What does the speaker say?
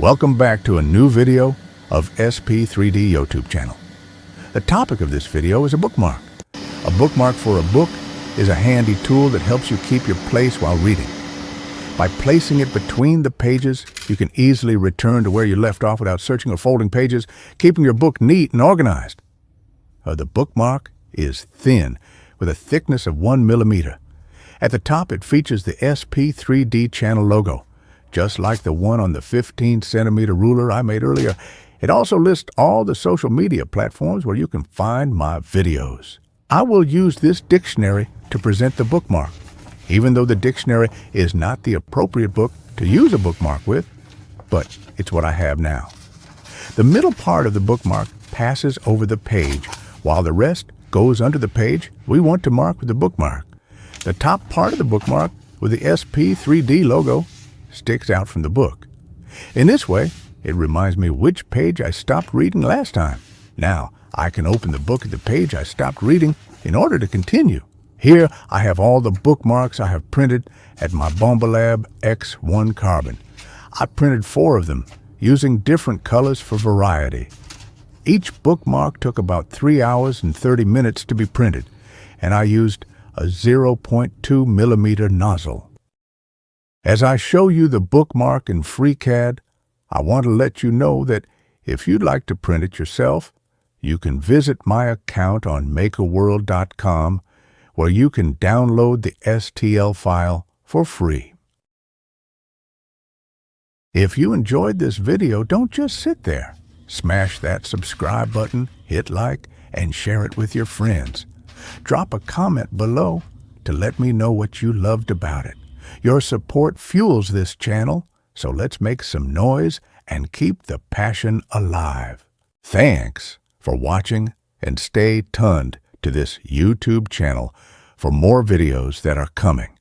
Welcome back to a new video of SP3D YouTube channel. The topic of this video is a bookmark. A bookmark for a book is a handy tool that helps you keep your place while reading. By placing it between the pages, you can easily return to where you left off without searching or folding pages, keeping your book neat and organized. The bookmark is thin, with a thickness of 1 millimeter. At the top, it features the SP3D channel logo, just like the one on the 15-centimeter ruler I made earlier. It also lists all the social media platforms where you can find my videos. I will use this dictionary to present the bookmark, even though the dictionary is not the appropriate book to use a bookmark with, but it's what I have now. The middle part of the bookmark passes over the page, while the rest goes under the page we want to mark with the bookmark. The top part of the bookmark with the SP3D logo sticks out from the book. In this way, it reminds me which page I stopped reading last time. Now, I can open the book at the page I stopped reading in order to continue. Here, I have all the bookmarks I have printed at my Bombalab X1 Carbon. I printed 4 of them, using different colors for variety. Each bookmark took about 3 hours and 30 minutes to be printed, and I used a 0.2 millimeter nozzle. As I show you the bookmark in freecad, I want to let you know that if you'd like to print it yourself, you can visit my account on makerworld.com, where you can download the STL file for free. If you enjoyed this video, don't just sit there. Smash that subscribe button, hit like, and share it with your friends. Drop a comment below to let me know what you loved about it. Your support fuels this channel, so let's make some noise and keep the passion alive. Thanks for watching, and stay tuned to this YouTube channel for more videos that are coming.